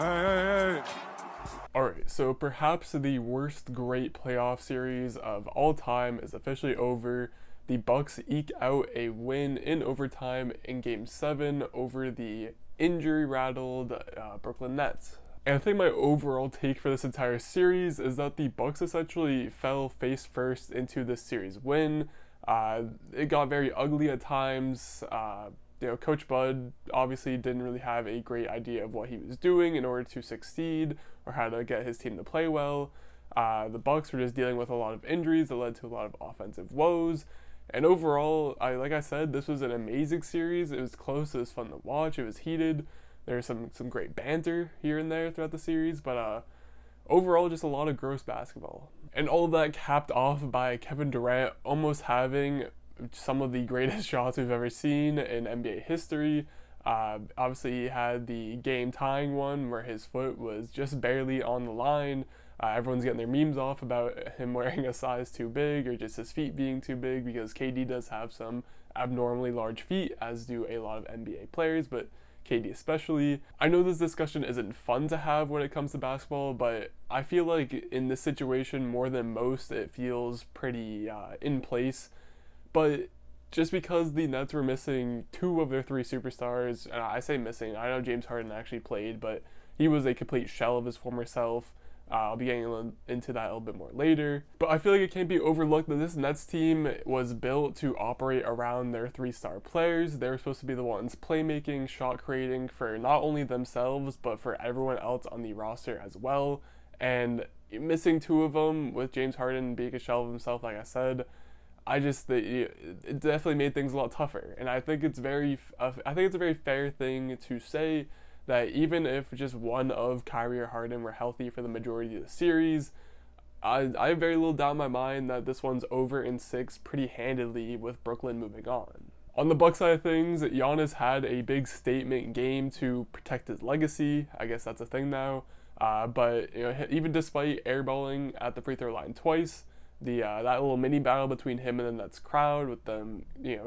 Hey. Alright, so perhaps the worst great playoff series of all time is officially over. The Bucks eke out a win in overtime in Game 7 over the injury-rattled Brooklyn Nets. And I think my overall take for this entire series is that the Bucks essentially fell face first into this series win. It got very ugly at times. Coach Bud obviously didn't really have a great idea of what he was doing in order to succeed or how to get his team to play well. The Bucks were just dealing with a lot of injuries that led to a lot of offensive woes. And overall, like I said, this was an amazing series. It was close. It was fun to watch. It was heated. There was some great banter here and there throughout the series, but overall, just a lot of gross basketball. And all of that capped off by Kevin Durant almost having some of the greatest shots we've ever seen in NBA history. Obviously, he had the game-tying one where his foot was just barely on the line. Everyone's getting their memes off about him wearing a size too big or just his feet being too big, because KD does have some abnormally large feet, as do a lot of NBA players, but KD especially. I know this discussion isn't fun to have when it comes to basketball, but I feel like in this situation, more than most, it feels pretty in place. But just because the Nets were missing two of their three superstars, and I say missing, I know James Harden actually played, but he was a complete shell of his former self. I'll be getting into that a little bit more later. But I feel like it can't be overlooked that this Nets team was built to operate around their three-star players. They were supposed to be the ones playmaking, shot creating for not only themselves, but for everyone else on the roster as well. And missing two of them, with James Harden being a shell of himself, like I said, it definitely made things a lot tougher. And I think it's a very fair thing to say that even if just one of Kyrie or Harden were healthy for the majority of the series, I have very little doubt in my mind that this one's over in 6 pretty handedly, with Brooklyn moving on. On the Bucks side of things, Giannis had a big statement game to protect his legacy. I guess that's a thing now. But even despite airballing at the free throw line twice, that little mini battle between him and the Nets crowd, with them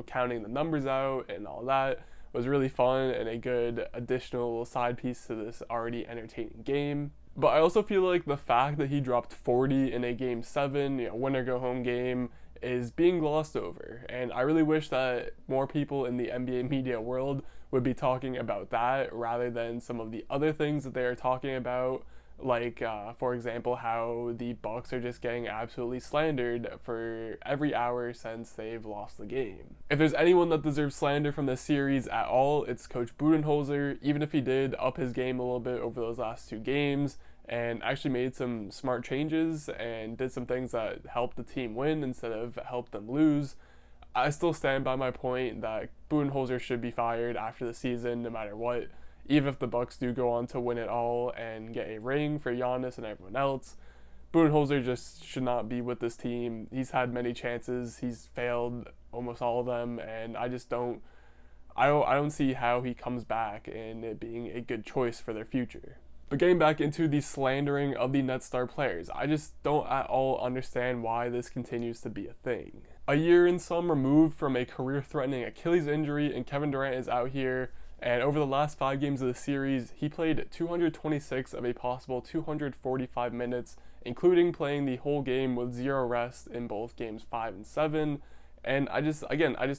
counting the numbers out and all that, was really fun and a good additional side piece to this already entertaining game. But I also feel like the fact that he dropped 40 in a Game 7, winner go home game, is being glossed over. And I really wish that more people in the NBA media world would be talking about that rather than some of the other things that they are talking about. Like, for example, how the Bucks are just getting absolutely slandered for every hour since they've lost the game. If there's anyone that deserves slander from this series at all, it's Coach Budenholzer, even if he did up his game a little bit over those last two games and actually made some smart changes and did some things that helped the team win instead of helped them lose. I still stand by my point that Budenholzer should be fired after the season no matter what. Even if the Bucks do go on to win it all and get a ring for Giannis and everyone else, Budenholzer just should not be with this team. He's had many chances. He's failed almost all of them, and I don't see how he comes back and it being a good choice for their future. But getting back into the slandering of the Nets star players, I just don't at all understand why this continues to be a thing. A year and some removed from a career-threatening Achilles injury, and Kevin Durant is out here. And over the last 5 games of the series, he played 226 of a possible 245 minutes, including playing the whole game with 0 rest in both games 5 and 7. And I just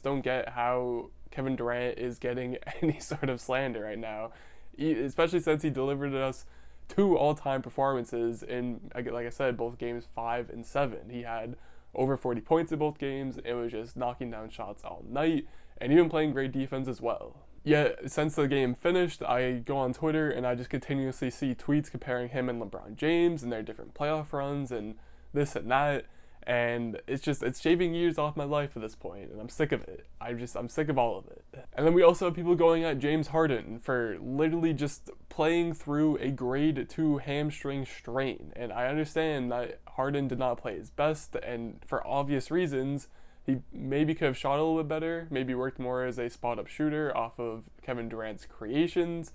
don't get how Kevin Durant is getting any sort of slander right now, especially since he delivered us 2 all-time performances in, like I said, both games 5 and 7. He had over 40 points in both games. It was just knocking down shots all night, and even playing great defense as well. Yet, since the game finished, I go on Twitter and I just continuously see tweets comparing him and LeBron James and their different playoff runs and this and that. And it's shaving years off my life at this point, and I'm sick of it. I'm sick of all of it. And then we also have people going at James Harden for literally just playing through a grade 2 hamstring strain. And I understand that Harden did not play his best, and for obvious reasons. He maybe could have shot a little bit better, maybe worked more as a spot-up shooter off of Kevin Durant's creations.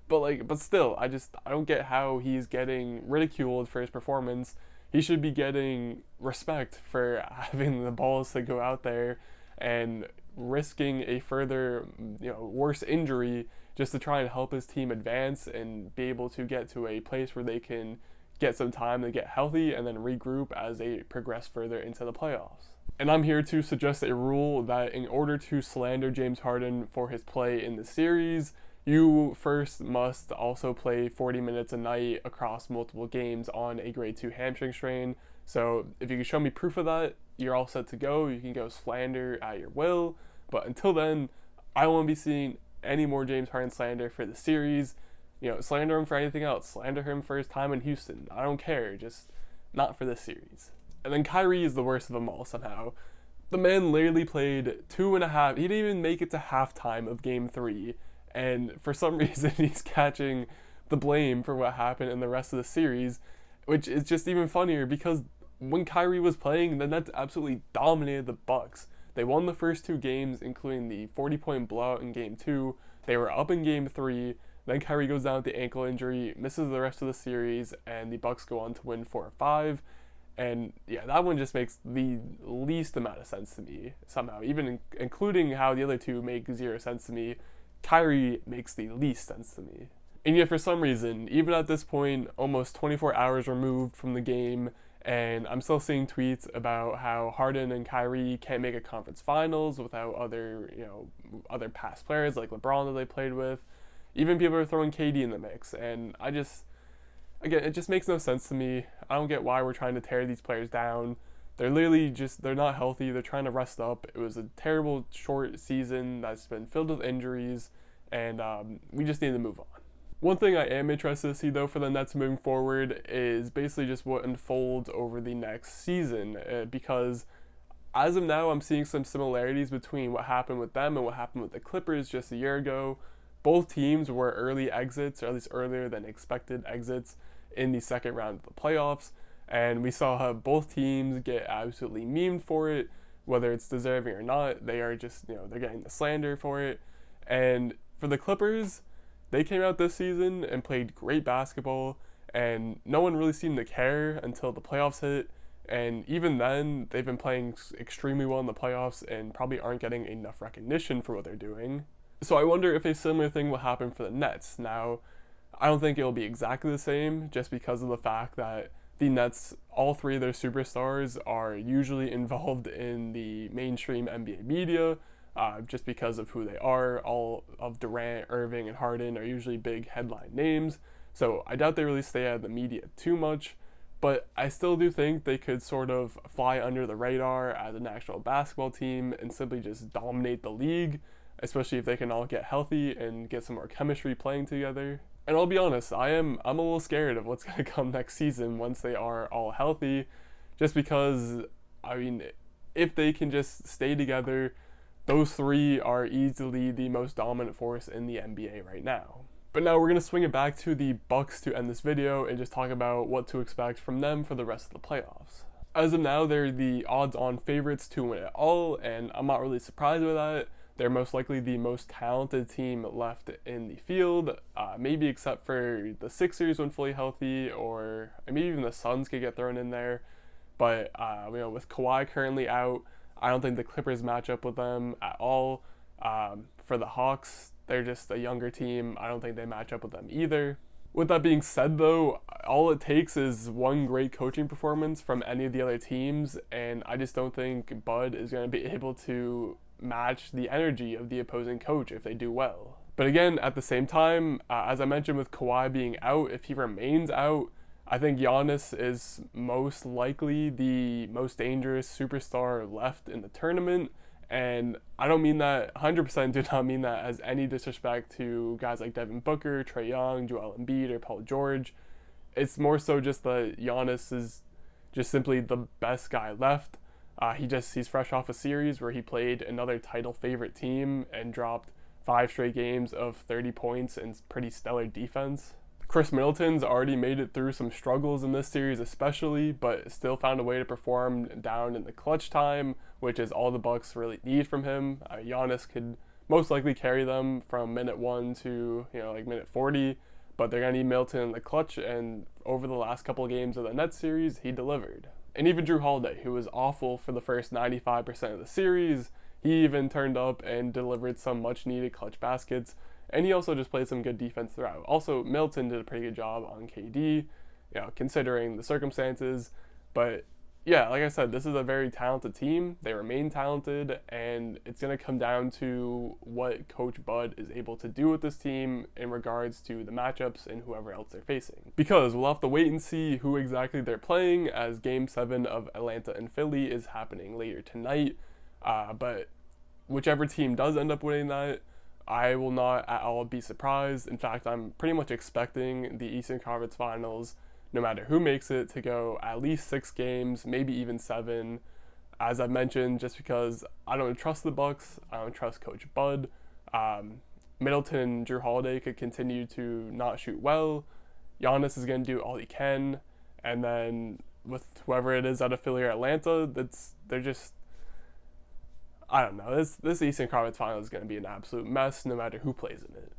But still, I don't get how he's getting ridiculed for his performance. He should be getting respect for having the balls to go out there and risking a further, worse injury just to try and help his team advance and be able to get to a place where they can get some time to get healthy and then regroup as they progress further into the playoffs. And I'm here to suggest a rule that in order to slander James Harden for his play in the series, you first must also play 40 minutes a night across multiple games on a grade 2 hamstring strain. So if you can show me proof of that, you're all set to go. You can go slander at your will. But until then, I don't want to be seeing any more James Harden slander for the series. Slander him for anything else. Slander him for his time in Houston. I don't care. Just not for this series. And then Kyrie is the worst of them all somehow. The man literally played 2.5. He didn't even make it to halftime of Game 3. And for some reason, he's catching the blame for what happened in the rest of the series, which is just even funnier because when Kyrie was playing, the Nets absolutely dominated the Bucks. They won the first 2 games, including the 40-point blowout in Game 2. They were up in Game 3. Then Kyrie goes down with the ankle injury, misses the rest of the series, and the Bucks go on to win 4-5. And yeah, that one just makes the least amount of sense to me somehow. Even including how the other 2 make 0 sense to me, Kyrie makes the least sense to me. And yet for some reason, even at this point, almost 24 hours removed from the game, and I'm still seeing tweets about how Harden and Kyrie can't make a conference finals without other past players like LeBron that they played with. Even people are throwing KD in the mix, and again, it just makes no sense to me. I don't get why we're trying to tear these players down. They're literally they're not healthy. They're trying to rest up. It was a terrible short season that's been filled with injuries, and we just need to move on. One thing I am interested to see, though, for the Nets moving forward is basically just what unfolds over the next season, because as of now, I'm seeing some similarities between what happened with them and what happened with the Clippers just a year ago. Both teams were early exits, or at least earlier than expected exits, in the second round of the playoffs, and we saw how both teams get absolutely memed for it, whether it's deserving or not. They are just, they're getting the slander for it. And for the Clippers, they came out this season and played great basketball, and no one really seemed to care until the playoffs hit. And even then, they've been playing extremely well in the playoffs and probably aren't getting enough recognition for what they're doing. So I wonder if a similar thing will happen for the Nets. Now, I don't think it'll be exactly the same, just because of the fact that the Nets, all 3 of their superstars are usually involved in the mainstream NBA media, just because of who they are. All of Durant, Irving, and Harden are usually big headline names, so I doubt they really stay out of the media too much, but I still do think they could sort of fly under the radar as a national basketball team and simply just dominate the league, especially if they can all get healthy and get some more chemistry playing together. And I'll be honest, I'm a little scared of what's going to come next season once they are all healthy, just because, if they can just stay together, those 3 are easily the most dominant force in the NBA right now. But now we're going to swing it back to the Bucks to end this video and just talk about what to expect from them for the rest of the playoffs. As of now, they're the odds-on favorites to win it all, and I'm not really surprised with that. They're most likely the most talented team left in the field, maybe except for the Sixers when fully healthy, or maybe even the Suns could get thrown in there. But with Kawhi currently out, I don't think the Clippers match up with them at all. For the Hawks, they're just a younger team. I don't think they match up with them either. With that being said, though, all it takes is one great coaching performance from any of the other teams, and I just don't think Bud is going to be able to match the energy of the opposing coach if they do well. But again, at the same time, as I mentioned with Kawhi being out, if he remains out, I think Giannis is most likely the most dangerous superstar left in the tournament. And I don't mean that, 100% do not mean that as any disrespect to guys like Devin Booker, Trae Young, Joel Embiid, or Paul George. It's more so just that Giannis is just simply the best guy left. He's fresh off a series where he played another title favorite team and dropped 5 straight games of 30 points and pretty stellar defense. Chris Middleton's already made it through some struggles in this series especially, but still found a way to perform down in the clutch time, which is all the Bucks really need from him. Giannis could most likely carry them from minute 1 to minute 40, but they're going to need Middleton in the clutch, and over the last couple of games of the Nets series, he delivered. And even Jrue Holiday, who was awful for the first 95% of the series, He even turned up and delivered some much needed clutch baskets, and he also just played some good defense throughout. Also, Middleton did a pretty good job on KD, considering the circumstances. But yeah, like I said, this is a very talented team. They remain talented, and it's going to come down to what Coach Bud is able to do with this team in regards to the matchups and whoever else they're facing. Because we'll have to wait and see who exactly they're playing, as Game 7 of Atlanta and Philly is happening later tonight. But whichever team does end up winning that, I will not at all be surprised. In fact, I'm pretty much expecting the Eastern Conference Finals, no matter who makes it, to go at least 6 games, maybe even 7. As I mentioned, just because I don't trust the Bucks, I don't trust Coach Bud. Middleton and Jrue Holiday could continue to not shoot well. Giannis is going to do all he can, and then with whoever it is out of Philly or Atlanta, they're just, I don't know. This Eastern Conference Final is going to be an absolute mess, no matter who plays in it.